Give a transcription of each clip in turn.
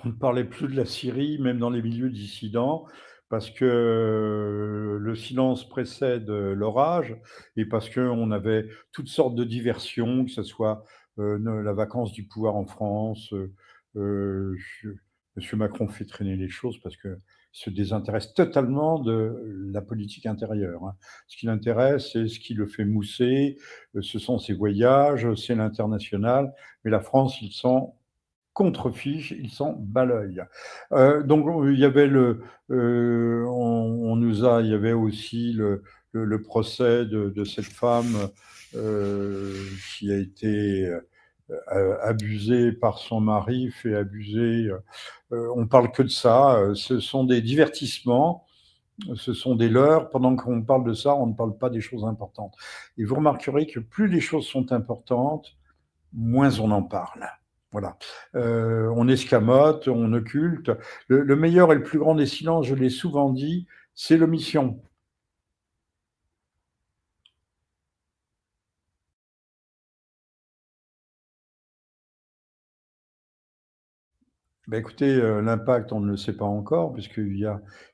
On ne parlait plus de la Syrie, même dans les milieux dissidents, parce que le silence précède l'orage et parce qu'on avait toutes sortes de diversions, que ce soit la vacance du pouvoir en France. Je- Monsieur Macron fait traîner les choses parce que se désintéresse totalement de la politique intérieure, hein. Ce qui l'intéresse, c'est ce qui le fait mousser, ce sont ses voyages, c'est l'international. Mais la France, ils sont contrefiche, il s'en bat l'œil. Donc il y avait on nous a il y avait aussi le procès de cette femme, heu, qui a été, abusée par son mari, fait abuser, on parle que de ça, ce sont des divertissements, ce sont des leurres. Pendant qu'on parle de ça, on ne parle pas des choses importantes et vous remarquerez que plus les choses sont importantes, moins on en parle. Voilà. On escamote, on occulte. Le meilleur et le plus grand des silences, je l'ai souvent dit, c'est l'omission. Écoutez, l'impact, on ne le sait pas encore il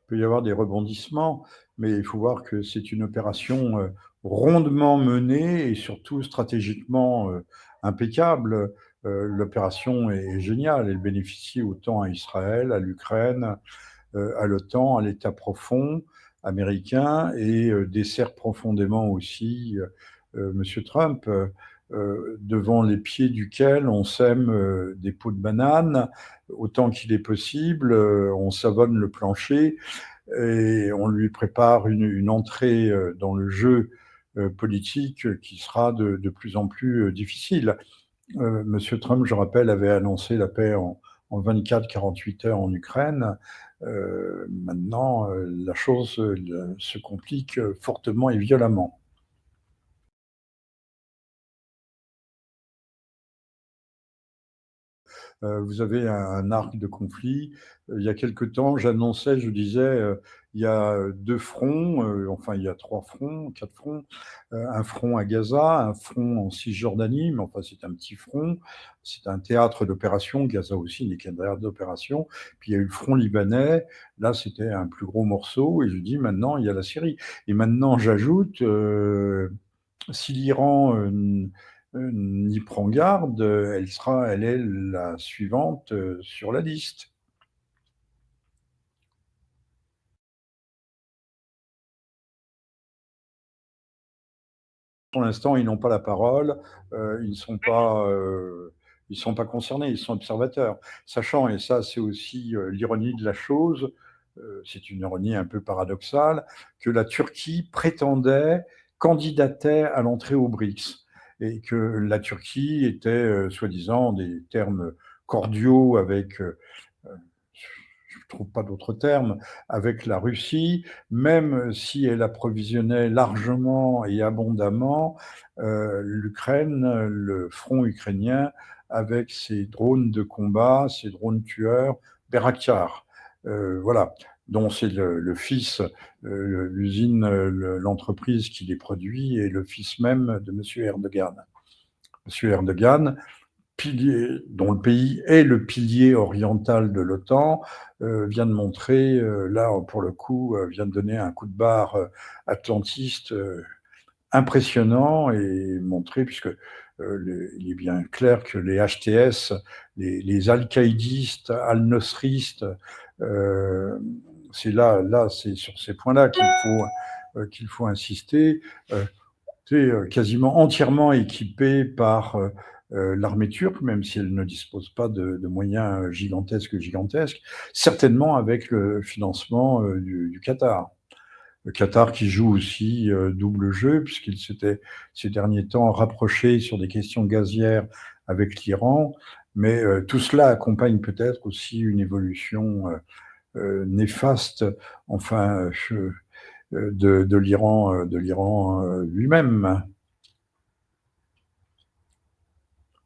peut y avoir des rebondissements, mais il faut voir que c'est une opération, rondement menée et surtout stratégiquement, impeccable. L'opération est géniale. Elle bénéficie autant à Israël, à l'Ukraine, à l'OTAN, à l'État profond américain et dessert profondément aussi Monsieur Trump, devant les pieds duquel on sème des pots de banane autant qu'il est possible, on savonne le plancher et on lui prépare une entrée dans le jeu politique qui sera de plus en plus difficile. Monsieur Trump, je rappelle, avait annoncé la paix en 24-48 heures en Ukraine. Maintenant, la chose se complique fortement et violemment. Vous avez un arc de conflit. Il y a quelque temps, j'annonçais, je disais, il y a 2 fronts, enfin il y a 3 fronts, 4 fronts. Un front à Gaza, un front en Cisjordanie, mais enfin c'est un petit front. C'est un théâtre d'opération. Gaza aussi n'est qu'un théâtre d'opération. Puis il y a eu le front libanais. Là, c'était un plus gros morceau et je dis: «Maintenant, il y a la Syrie» et maintenant j'ajoute, si l'Iran n'y prend garde, elle est la suivante sur la liste. Pour l'instant, ils n'ont pas la parole, ils ne sont pas, ils sont pas concernés, ils sont observateurs. Sachant, et ça c'est aussi l'ironie de la chose, c'est une ironie un peu paradoxale, que la Turquie prétendait, candidatait à l'entrée aux BRICS et que la Turquie était, soi-disant, des termes cordiaux avec je ne trouve pas d'autres termes, avec la Russie, même si elle approvisionnait largement et abondamment l'Ukraine, le front ukrainien, avec ses drones de combat, ses drones tueurs, Bayraktar. Voilà, dont c'est le fils, l'usine, l'entreprise qui les produit et le fils même de Monsieur Erdogan. Monsieur Erdogan, pilier, dont le pays est le pilier oriental de l'OTAN, vient de montrer, là pour le coup, vient de donner un coup de barre atlantiste impressionnant et montrer, puisque il est bien clair que les HTS, les al-qaïdistes, al-nosristes, euh, c'est c'est sur ces points-là qu'il faut insister. Euh, Quasiment entièrement équipée par l'armée turque, même si elle ne dispose pas de moyens gigantesques, certainement avec le financement du Qatar. Le Qatar qui joue aussi double jeu, puisqu'il s'était ces derniers temps rapproché sur des questions gazières avec l'Iran, mais tout cela accompagne peut-être aussi une évolution néfaste, enfin, de l'Iran lui-même.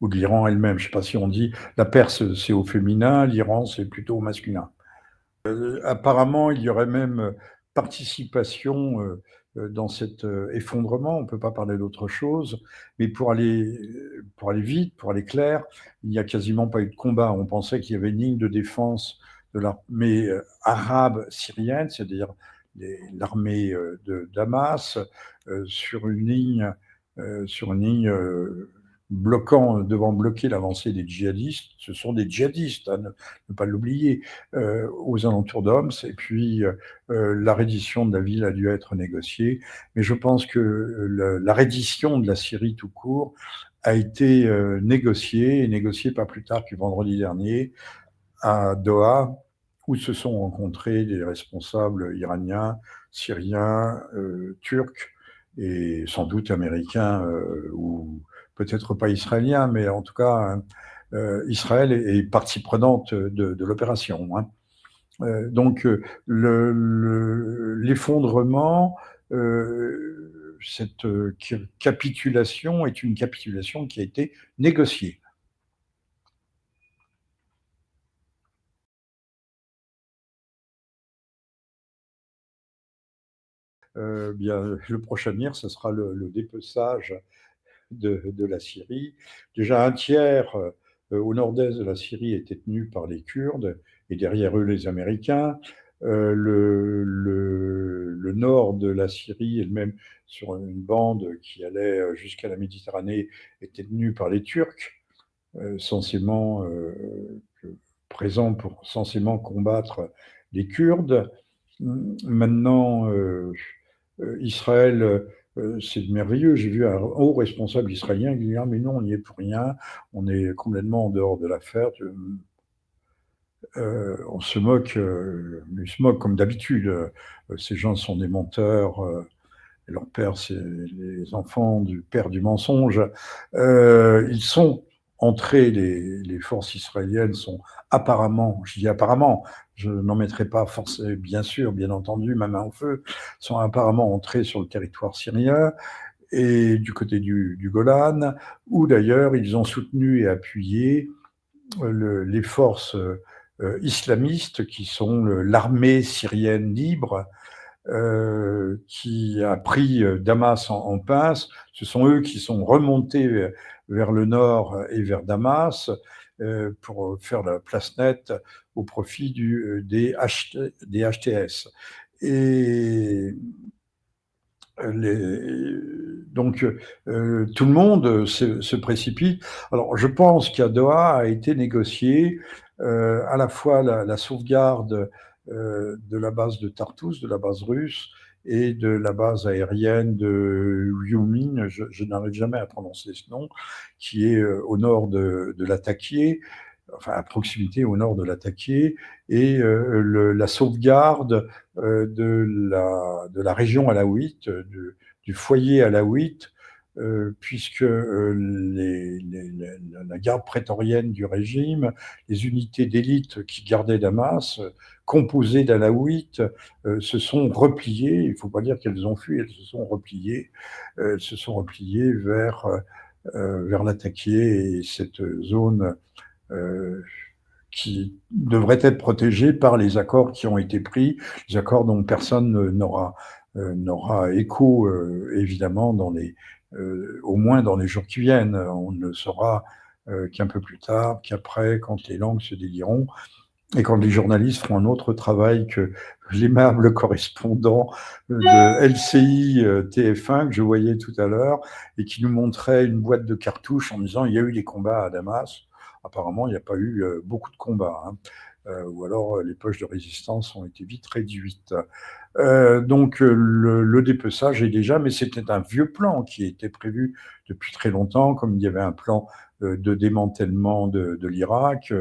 Ou de l'Iran elle-même. Je ne sais pas si on dit la Perse, c'est au féminin, l'Iran, c'est plutôt au masculin. Apparemment, il y aurait même participation dans cet, effondrement, on ne peut pas parler d'autre chose, mais pour aller vite, pour aller clair, il n'y a quasiment pas eu de combat. On pensait qu'il y avait une ligne de défense de l'armée, arabe syrienne, c'est-à-dire l'armée, de Damas, sur une ligne, devant bloquer l'avancée des djihadistes. Ce sont des djihadistes, hein, ne pas l'oublier, aux alentours d'Homs. Et puis, la reddition de la ville a dû être négociée. Mais je pense que la reddition de la Syrie tout court a été négociée, et négociée pas plus tard que vendredi dernier à Doha, où se sont rencontrés des responsables iraniens, syriens, turcs et sans doute américains, ou peut-être pas israéliens, mais en tout cas, Israël est partie prenante de l'opération, hein. Donc, l'effondrement, cette capitulation est une capitulation qui a été négociée. Bien, le prochain MIR, ce sera le dépeçage de la Syrie. Déjà un tiers au nord-est de la Syrie était tenu par les Kurdes et derrière eux les Américains. Le nord de la Syrie et même sur une bande qui allait jusqu'à la Méditerranée était tenu par les Turcs, censément présents pour censément combattre les Kurdes. Maintenant, Israël, c'est merveilleux. J'ai vu un haut responsable israélien qui dit: «Ah mais non, on n'y est pour rien, on est complètement en dehors de l'affaire». On se moque, ils se moquent comme d'habitude. Ces gens sont des menteurs, et leur père, c'est les enfants du père du mensonge. Ils sont entrés, les forces israéliennes sont apparemment, je dis apparemment, je n'en mettrai pas forcément, bien sûr, bien entendu, ma main au feu, sont apparemment entrés sur le territoire syrien et du côté du Golan, où d'ailleurs ils ont soutenu et appuyé les forces islamistes qui sont l'armée syrienne libre, qui a pris Damas en pince. Ce sont eux qui sont remontés vers le nord et vers Damas pour faire la place nette au profit des HTS. Et donc, tout le monde se précipite. Alors, je pense qu'à Doha a été négocié à la fois la sauvegarde de la base de Tartous, de la base russe, et de la base aérienne de Ryumyn, je n'arrive jamais à prononcer ce nom, qui est au nord de Latakia, enfin à proximité au nord de Latakia, et la sauvegarde de la région alaouite, du foyer alaouite, puisque la garde prétorienne du régime, les unités d'élite qui gardaient Damas, composées d'alaouites, se sont repliées. Il ne faut pas dire qu'elles ont fui, elles se sont repliées. Elles se sont repliées vers Latakia et cette zone euh, qui devraient être protégés par les accords qui ont été pris, les accords dont personne n'aura écho, évidemment, au moins dans les jours qui viennent. On ne le saura qu'un peu plus tard, qu'après, quand les langues se délieront et quand les journalistes feront un autre travail que l'aimable correspondant de LCI TF1 que je voyais tout à l'heure et qui nous montrait une boîte de cartouches en disant il y a eu des combats à Damas. Apparemment, il n'y a pas eu beaucoup de combats, hein. Ou alors les poches de résistance ont été vite réduites. Donc le dépeçage est déjà, mais c'était un vieux plan qui était prévu depuis très longtemps, comme il y avait un plan de démantèlement de l'Irak,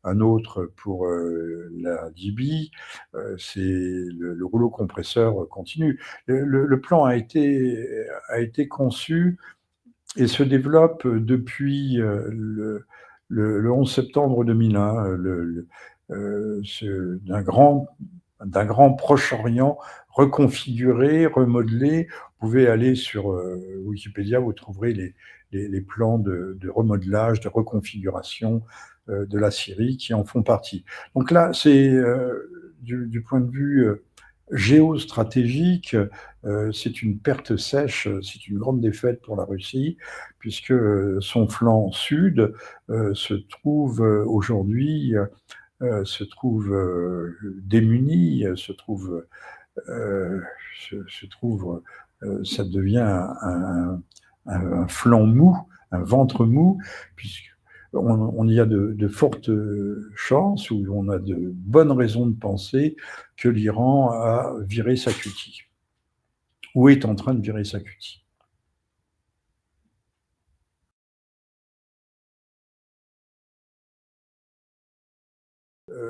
un autre pour la Libye. C'est le rouleau compresseur continue. Le plan a été conçu et se développe depuis le 11 septembre 2001, d'un grand Proche-Orient reconfiguré, remodelé. Vous pouvez aller sur Wikipédia, vous trouverez les plans de remodelage, de reconfiguration de la Syrie qui en font partie. Donc là, c'est du point de vue géostratégique, c'est une perte sèche, c'est une grande défaite pour la Russie puisque, son flanc sud, se trouve, aujourd'hui, démuni, heu, se trouve, ça devient un flanc mou, un ventre mou, puisqu'on y a de fortes chances, ou on a de bonnes raisons de penser que l'Iran a viré sa cutie, ou est en train de virer sa cutie.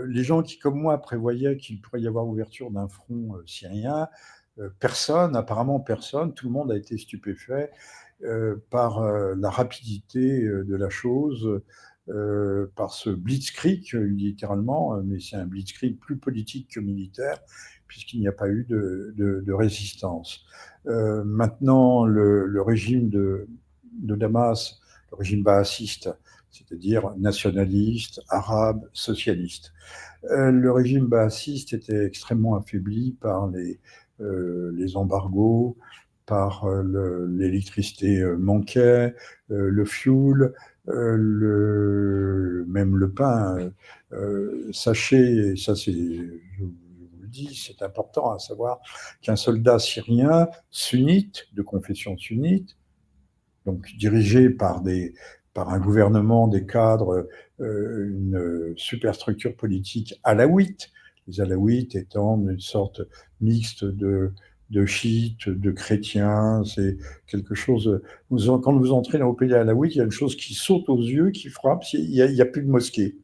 Les gens qui, comme moi, prévoyaient qu'il pourrait y avoir ouverture d'un front, syrien, personne, apparemment personne, tout le monde a été stupéfait, par, la rapidité, de la chose, par ce blitzkrieg, littéralement, mais c'est un blitzkrieg plus politique que militaire, puisqu'il n'y a pas eu de résistance. Maintenant, le régime de Damas, le régime baathiste, c'est-à-dire nationaliste, arabe, socialiste. Le régime baathiste était extrêmement affaibli par les embargos, par l'électricité manquait, le fioul, même le pain. Sachez, et ça c'est, je vous le dis, c'est important à savoir, qu'un soldat syrien sunnite, de confession sunnite, donc dirigé par un gouvernement, des cadres, une superstructure politique alaouite. Les alaouites étant une sorte mixte de chiites, de chrétiens. C'est quelque chose. Quand vous entrez dans le pays alaouite, il y a une chose qui saute aux yeux, qui frappe. Il y a plus de mosquée.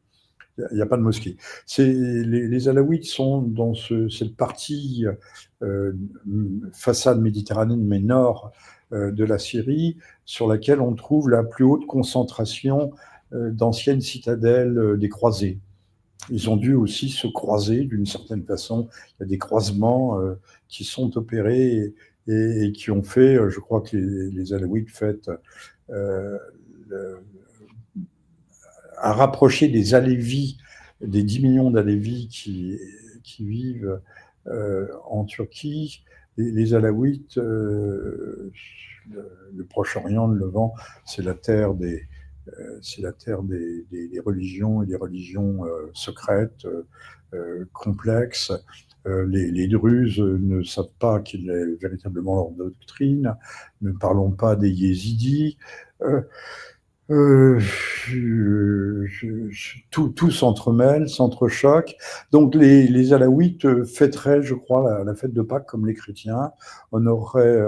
Il y a pas de mosquée. Les Alaouites sont dans cette partie, façade méditerranéenne, mais nord, de la Syrie, sur laquelle on trouve la plus haute concentration, d'anciennes citadelles, des croisés. Ils ont dû aussi se croiser d'une certaine façon. Il y a des croisements, qui sont opérés, et qui ont fait, je crois que les Alaouites fêtent, le à rapprocher des Alévis, des 10 millions d'Alévis qui vivent, en Turquie. Les Alaouites, le Proche-Orient, le Levant, c'est la terre des religions, et des religions, secrètes, complexes. Les Druzes ne savent pas quelle est véritablement leur doctrine. Ne parlons pas des Yézidis. Euh, tout s'entremêle, s'entrechoque. Donc les Alaouites fêteraient, je crois, la fête de Pâques comme les chrétiens. On aurait,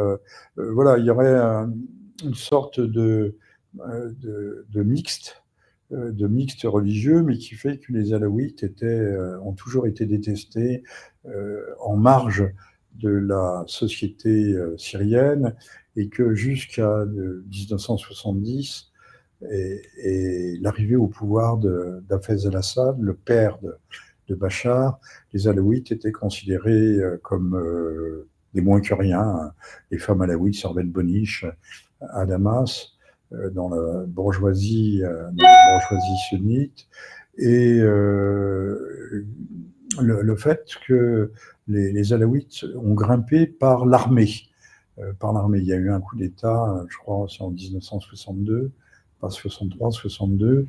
voilà, il y aurait une sorte de mixte religieux, mais qui fait que les Alaouites ont toujours été détestés, en marge de la société, syrienne, et que jusqu'à 1970, et l'arrivée au pouvoir d'Hafez el-Assad, le père de Bachar, les Alaouites étaient considérés, comme, des moins que rien. Les femmes alaouites servaient de boniches à Damas, dans la bourgeoisie sunnite. Et le fait que les Alaouites ont grimpé par l'armée. Il y a eu un coup d'État, je crois, c'est en 1962, pas 63, 62,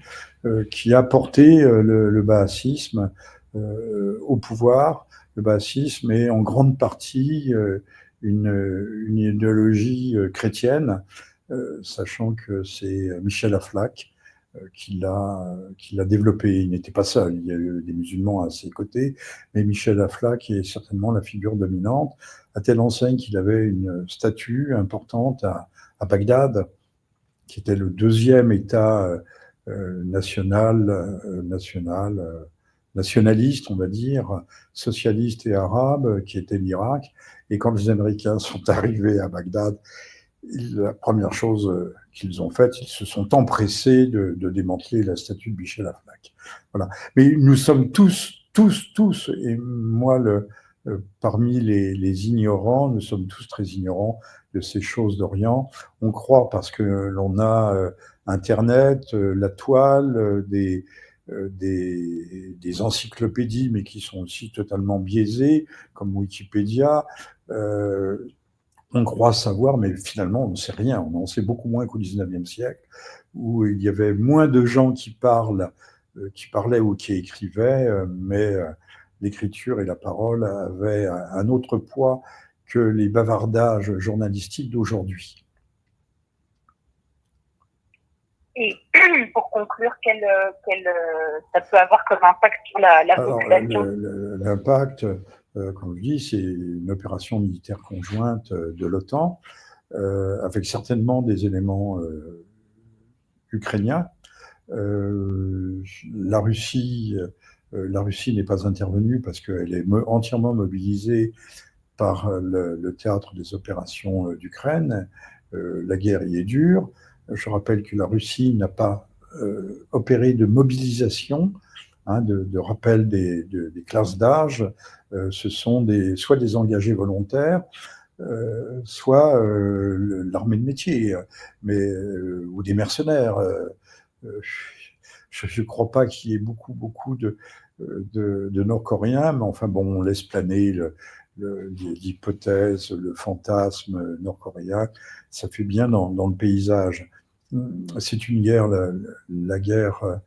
qui a porté, le baasisme, au pouvoir. Le baasisme est en grande partie, une idéologie, chrétienne, sachant que c'est Michel Aflaq, qui l'a développé. Il n'était pas seul, il y a eu des musulmans à ses côtés, mais Michel Aflaq est certainement la figure dominante, à telle enseigne qu'il avait une statue importante à Bagdad, qui était le deuxième État, nationaliste, on va dire, socialiste et arabe, qui était l'Irak. Et quand les Américains sont arrivés à Bagdad, la première chose, qu'ils ont faite, ils se sont empressés de démanteler la statue de Michel Aflaq. Voilà. Mais nous sommes tous, et moi, parmi les ignorants, nous sommes tous très ignorants de ces choses d'Orient. On croit parce que l'on a, Internet, la toile, des encyclopédies, mais qui sont aussi totalement biaisées, comme Wikipédia. On croit savoir, mais finalement, on ne sait rien. On en sait beaucoup moins qu'au XIXe siècle, où il y avait moins de gens qui parlaient ou qui écrivaient, mais l'écriture et la parole avaient un autre poids que les bavardages journalistiques d'aujourd'hui. Et pour conclure, quel ça peut avoir comme impact sur la population? L'impact, comme je dis, c'est une opération militaire conjointe de l'OTAN, avec certainement des éléments ukrainiens. La Russie n'est pas intervenue parce qu'elle est entièrement mobilisée par le théâtre des opérations d'Ukraine. La guerre y est dure. Je rappelle que la Russie n'a pas opéré de mobilisation, de rappel des classes d'âge. Ce sont soit des engagés volontaires, soit l'armée de métier, ou des mercenaires. Je ne crois pas qu'il y ait beaucoup de Nord-Coréens, mais enfin bon, on laisse planer l'hypothèse, le fantasme nord-coréen. Ça fait bien dans le paysage. C'est une guerre, la guerre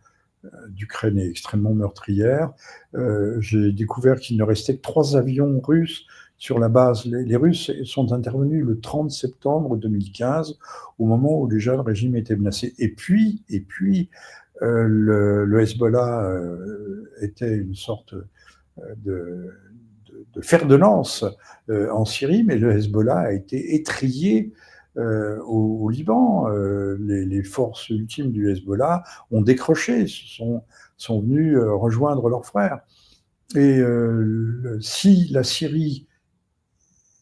d'Ukraine est extrêmement meurtrière. J'ai découvert qu'il ne restait que 3 avions russes sur la base. Les Russes sont intervenus le 30 septembre 2015, au moment où déjà le régime était menacé. Et puis le Hezbollah était une sorte de fer de lance en Syrie, mais le Hezbollah a été étrillé au Liban. Les forces ultimes du Hezbollah ont décroché, sont venus rejoindre leurs frères. Et si la Syrie,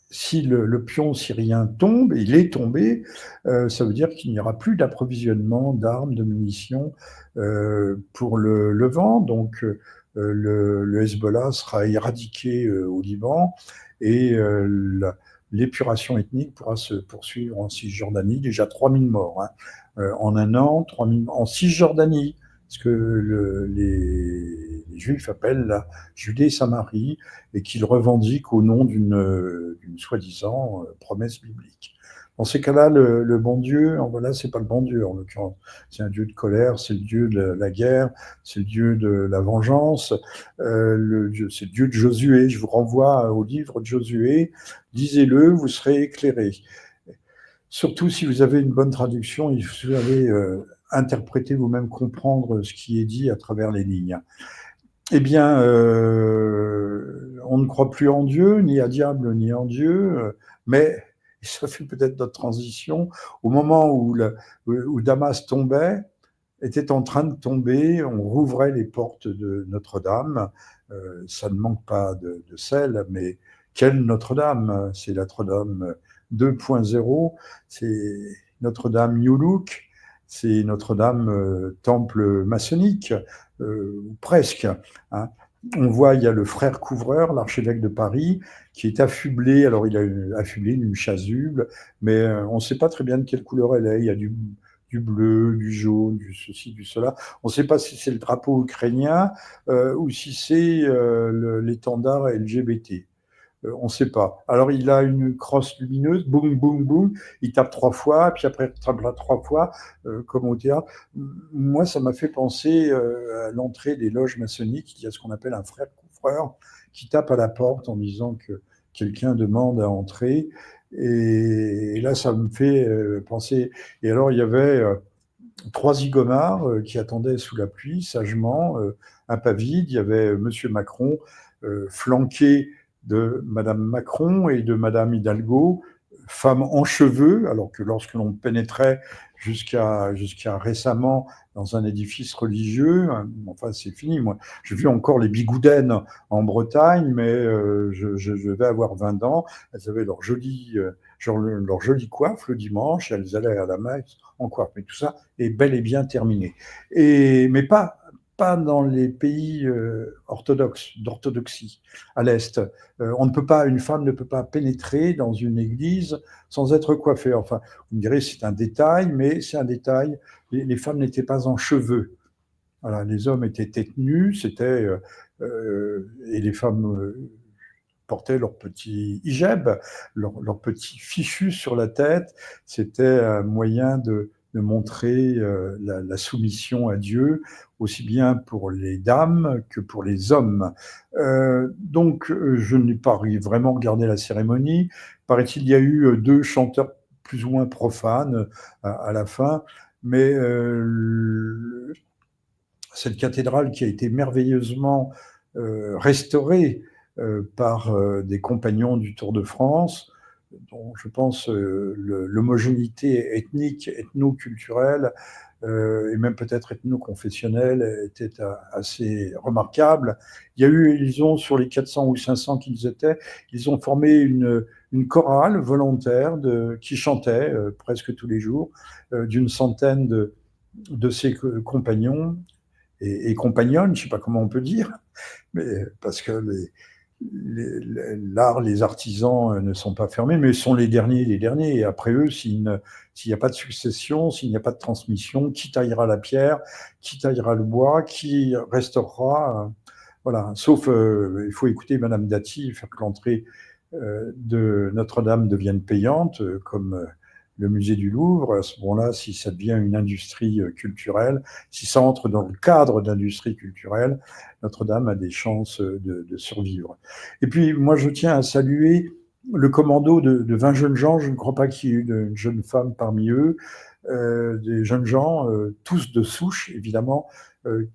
si le pion syrien tombe, il est tombé, ça veut dire qu'il n'y aura plus d'approvisionnement d'armes, de munitions pour le Levant. Donc le Hezbollah sera éradiqué au Liban et l'épuration ethnique pourra se poursuivre en Cisjordanie. Déjà 3000 morts en un an, 3000 en Cisjordanie, ce que les Juifs appellent la Judée-Samarie, et qu'ils revendiquent au nom d'une soi-disant promesse biblique. Dans ces cas-là, le bon Dieu, voilà, c'est pas le bon Dieu en l'occurrence. C'est un Dieu de colère, c'est le Dieu de la guerre, c'est le Dieu de la vengeance, c'est le Dieu de Josué. Je vous renvoie au livre de Josué, lisez-le, vous serez éclairés. Surtout si vous avez une bonne traduction, il vous allez interpréter vous-même, comprendre ce qui est dit à travers les lignes. Eh bien, on ne croit plus en Dieu, ni à diable, ni en Dieu, mais ça fait peut-être notre transition. Au moment où Damas tombait, était en train de tomber, on rouvrait les portes de Notre-Dame. Ça ne manque pas de sel, mais quelle Notre-Dame? C'est Notre-Dame 2.0, c'est Notre-Dame New Look, c'est Notre-Dame temple maçonnique, ou presque. On voit, il y a le frère couvreur, l'archevêque de Paris, qui est affublé. Alors, il a affublé d'une chasuble, mais on ne sait pas très bien de quelle couleur elle est. Il y a du bleu, du jaune, du ceci, du cela. On ne sait pas si c'est le drapeau ukrainien ou si c'est l'étendard LGBT. On ne sait pas. Alors, il a une crosse lumineuse, boum, boum, boum, il tape 3 fois, puis après, il tape 3 fois, comme au théâtre. Moi, ça m'a fait penser à l'entrée des loges maçonniques. Il y a ce qu'on appelle un frère couvreur qui tape à la porte en disant que quelqu'un demande à entrer. Et là, ça me fait penser. Et alors, il y avait 3 zigomards qui attendaient sous la pluie, sagement, un pas vide. Il y avait Monsieur Macron, flanqué de Madame Macron et de Madame Hidalgo, femme en cheveux, alors que lorsque l'on pénétrait jusqu'à récemment dans un édifice religieux, enfin c'est fini. Moi, j'ai vu encore les bigoudaines en Bretagne, mais je vais avoir 20 ans. Elles avaient leur jolie coiffe le dimanche, elles allaient à la messe en coiffe, mais tout ça est bel et bien terminé. Mais pas dans les pays orthodoxes, d'orthodoxie, à l'Est. Une femme ne peut pas pénétrer dans une église sans être coiffée. Enfin, vous me direz, c'est un détail, mais c'est un détail. Les femmes n'étaient pas en cheveux. Voilà, les hommes étaient têtes nues, et les femmes portaient leur petit hijab, leur petit fichu sur la tête. C'était un moyen de montrer la soumission à Dieu, aussi bien pour les dames que pour les hommes. Donc, je n'ai pas vraiment regardé la cérémonie. Paraît-il, il y a eu deux chanteurs plus ou moins profanes à la fin, mais cette cathédrale qui a été merveilleusement restaurée par des compagnons du Tour de France, dont je pense l'homogénéité ethnique, ethno-culturelle et même peut-être ethno-confessionnelle était assez remarquable. Ils ont, sur les 400 ou 500 qu'ils étaient, ils ont formé une chorale volontaire qui chantait presque tous les jours, d'une centaine de ses compagnons et compagnonnes, je ne sais pas comment on peut dire, mais parce que l'art, les artisans ne sont pas fermés, mais sont les derniers. Et après eux, s'il n'y a pas de succession, s'il n'y a pas de transmission, qui taillera la pierre, qui taillera le bois, qui restaurera, voilà. Sauf, il faut écouter Madame Dati, faire que l'entrée de Notre-Dame devienne payante, comme le musée du Louvre. À ce moment-là, si ça devient une industrie culturelle, si ça entre dans le cadre d'industrie culturelle, Notre-Dame a des chances de survivre. Et puis, moi, je tiens à saluer le commando de 20 jeunes gens. Je ne crois pas qu'il y ait eu de jeunes femmes parmi eux. Des jeunes gens, tous de souche, évidemment,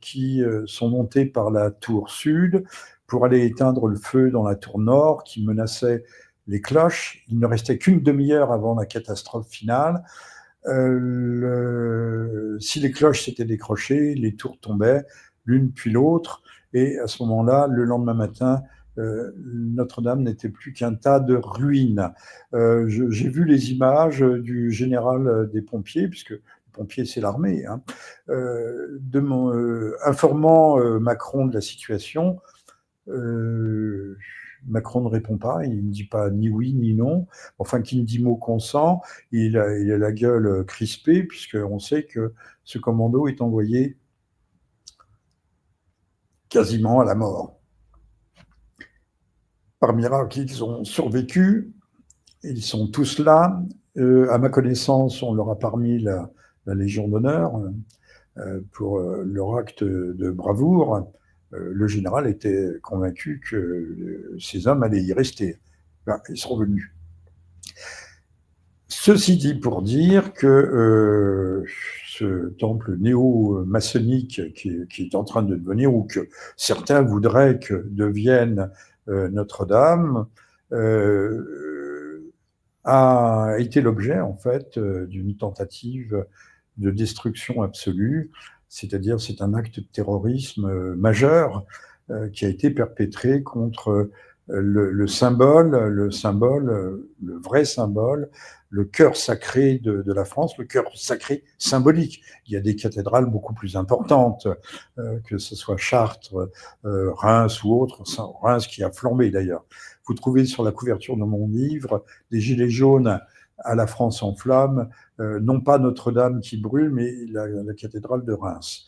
qui sont montés par la tour sud pour aller éteindre le feu dans la tour nord qui menaçait les cloches. Il ne restait qu'une demi-heure avant la catastrophe finale. Si les cloches s'étaient décrochées, les tours tombaient l'une puis l'autre. Et à ce moment-là, le lendemain matin, Notre-Dame n'était plus qu'un tas de ruines. J'ai vu les images du général des pompiers, puisque les pompiers, c'est l'armée, hein, informant Macron de la situation. Macron ne répond pas, il ne dit pas ni oui ni non, enfin qui ne dit mot consent, il a la gueule crispée, puisqu'on sait que ce commando est envoyé quasiment à la mort. Par miracle, ils ont survécu, ils sont tous là. À ma connaissance, on leur a parmi la Légion d'honneur pour leur acte de bravoure. Le général était convaincu que ces hommes allaient y rester. Ben, ils sont revenus. Ceci dit pour dire que ce temple néo-maçonnique qui est en train de devenir, ou que certains voudraient que devienne Notre-Dame, a été l'objet en fait d'une tentative de destruction absolue, c'est-à-dire c'est un acte de terrorisme majeur qui a été perpétré contre le symbole, le vrai symbole, le cœur sacré de la France, le cœur sacré symbolique. Il y a des cathédrales beaucoup plus importantes, que ce soit Chartres, Reims ou autre, Reims qui a flambé d'ailleurs. Vous trouvez sur la couverture de mon livre des gilets jaunes à la France en flammes, non pas Notre-Dame qui brûle, mais la cathédrale de Reims,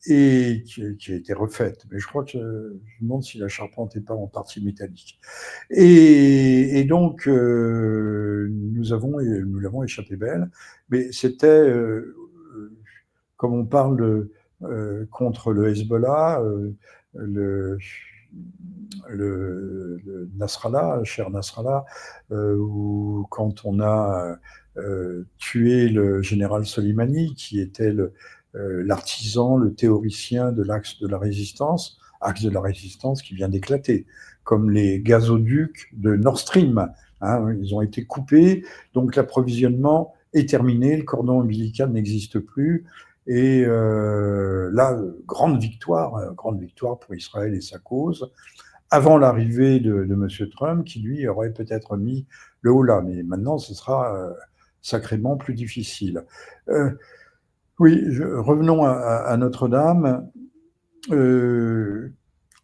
et qui a été refaite. Mais je crois que je me demande si la charpente n'est pas en partie métallique. Et donc, nous l'avons échappé belle, mais c'était, comme on parle contre le Hezbollah, le Nasrallah, cher Nasrallah, ou quand on a tué le général Soleimani, qui était l'artisan, le théoricien de l'axe de la résistance, axe de la résistance qui vient d'éclater, comme les gazoducs de Nord Stream. Hein, ils ont été coupés, donc l'approvisionnement est terminé, le cordon ombilical n'existe plus. Et là, grande victoire pour Israël et sa cause, avant l'arrivée de M. Trump, qui lui aurait peut-être mis le holà. Mais maintenant, ce sera sacrément plus difficile. Oui, revenons à Notre-Dame.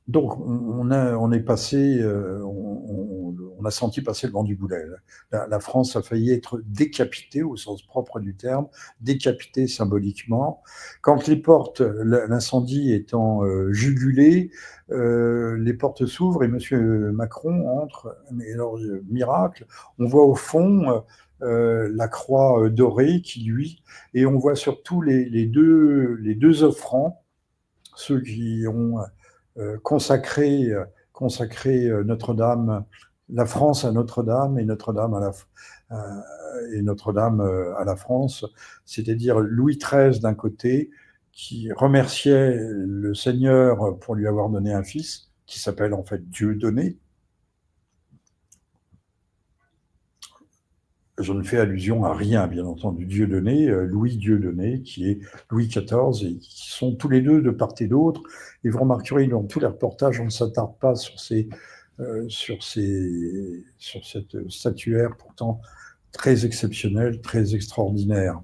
Donc, on est passé, on a senti passer le vent du boulet. La France a failli être décapitée au sens propre du terme, décapitée symboliquement. Quand l'incendie étant jugulé, les portes s'ouvrent et M. Macron entre. Mais alors, miracle, on voit au fond la croix dorée qui luit, et on voit surtout les deux offrants, ceux qui ont consacré Notre-Dame, la France à Notre-Dame et Notre-Dame à la France, c'est-à-dire Louis XIII d'un côté, qui remerciait le Seigneur pour lui avoir donné un fils, qui s'appelle en fait Dieudonné. Je ne fais allusion à rien, bien entendu. Dieudonné, Louis Dieudonné, qui est Louis XIV, et qui sont tous les deux de part et d'autre. Et vous remarquerez, dans tous les reportages, on ne s'attarde pas sur cette statuaire pourtant très exceptionnelle, très extraordinaire.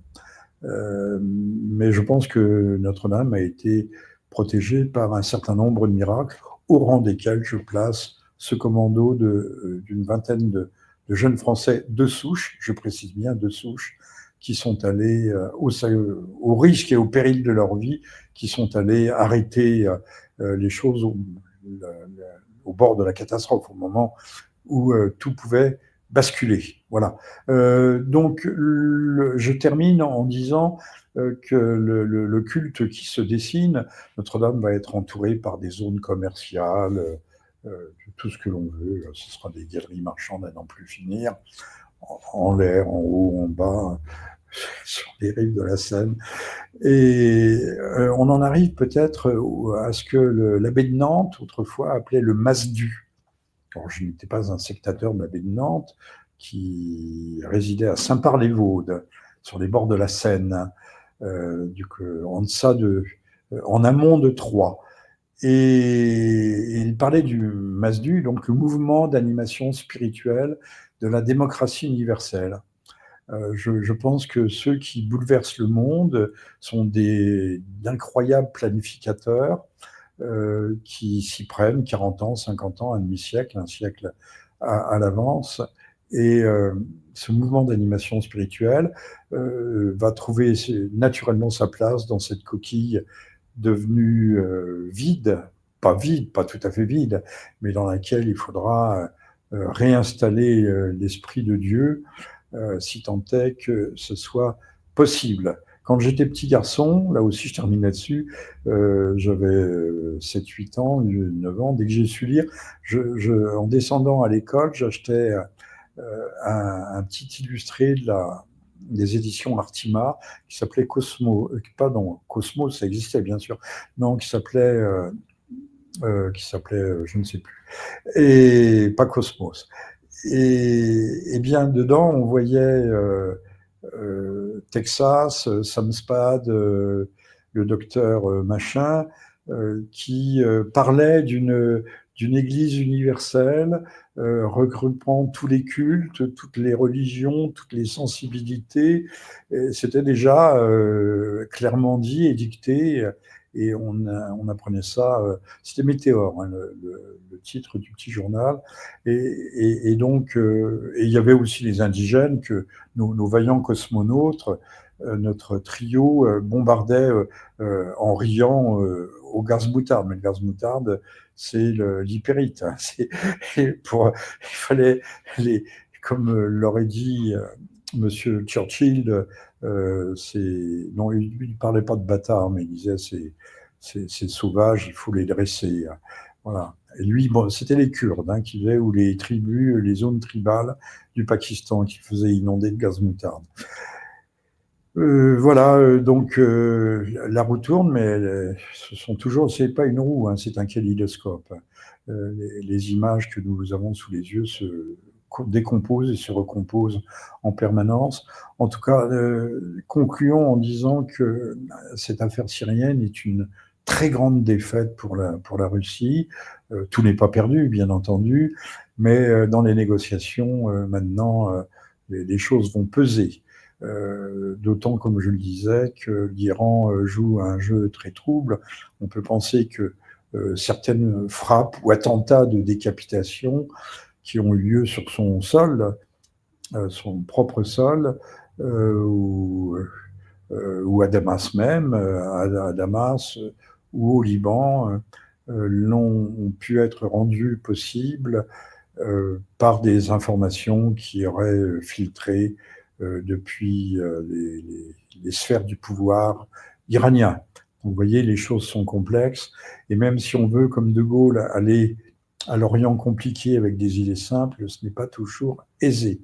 Mais je pense que Notre-Dame a été protégée par un certain nombre de miracles, au rang desquels je place ce commando d'une vingtaine de jeunes Français de souche, je précise bien de souche, qui sont allés, au risque et au péril de leur vie, qui sont allés arrêter les choses au bord de la catastrophe, au moment où tout pouvait basculer. Voilà. Donc, je termine en disant que le culte qui se dessine, Notre-Dame va être entourée par des zones commerciales, tout ce que l'on veut. Ce sera des galeries marchandes à n'en plus finir, en l'air, en haut, en bas, sur les rives de la Seine. Et on en arrive peut-être à ce que l'abbé de Nantes, autrefois, appelait le Masdu. Alors, je n'étais pas un sectateur de l'abbé de Nantes, qui résidait à Saint-Par-les-Vaudes, sur les bords de la Seine, en amont de Troyes. Et il parlait du Masdu, donc le mouvement d'animation spirituelle de la démocratie universelle. Je pense que ceux qui bouleversent le monde sont d'incroyables planificateurs qui s'y prennent 40 ans, 50 ans, un demi-siècle, un siècle à l'avance. Et ce mouvement d'animation spirituelle va trouver naturellement sa place dans cette coquille devenue vide, pas tout à fait vide, mais dans laquelle il faudra réinstaller l'Esprit de Dieu, si tant est que ce soit possible. Quand j'étais petit garçon, là aussi je termine là-dessus, j'avais 7-8 ans, 9 ans, dès que j'ai su lire, en descendant à l'école, j'achetais un petit illustré des éditions Artima qui s'appelait Cosmo, Cosmo, ça existait bien sûr, non, qui s'appelait, je ne sais plus, et pas Cosmos. Et bien dedans, on voyait Texas, Sam Spade, le docteur machin, qui parlait d'une église universelle regroupant tous les cultes, toutes les religions, toutes les sensibilités. C'était déjà clairement dit et dicté, et on apprenait ça. C'était Météore, hein, le titre du petit journal. Et donc, il y avait aussi les indigènes que nos vaillants cosmonautes, notre trio, bombardait en riant au gaz moutarde. Mais le gaz moutarde, c'est l'hypérite. Hein. Il fallait, comme l'aurait dit Monsieur Churchill, non, il ne parlait pas de bâtards, mais il disait c'est sauvage, il faut les dresser. Voilà. Et lui, bon, c'était les Kurdes qui faisaient, ou les tribus, les zones tribales du Pakistan qui faisaient inonder de gaz moutarde. Voilà, donc la roue tourne, mais ce sont toujours, c'est pas une roue, hein, c'est un kaléidoscope. Les images que nous avons sous les yeux se décomposent et se recomposent en permanence. En tout cas, concluons en disant que cette affaire syrienne est une très grande défaite pour la Russie. Tout n'est pas perdu, bien entendu, mais dans les négociations, maintenant, les choses vont peser. D'autant, comme je le disais, que l'Iran joue un jeu très trouble. On peut penser que certaines frappes ou attentats de décapitation qui ont eu lieu sur son sol, son propre sol, ou à Damas même, à Damas ou au Liban, ont pu être rendus possibles par des informations qui auraient filtré depuis les sphères du pouvoir iranien. Vous voyez, les choses sont complexes, et même si on veut, comme De Gaulle, aller à l'Orient compliqué avec des idées simples, ce n'est pas toujours aisé.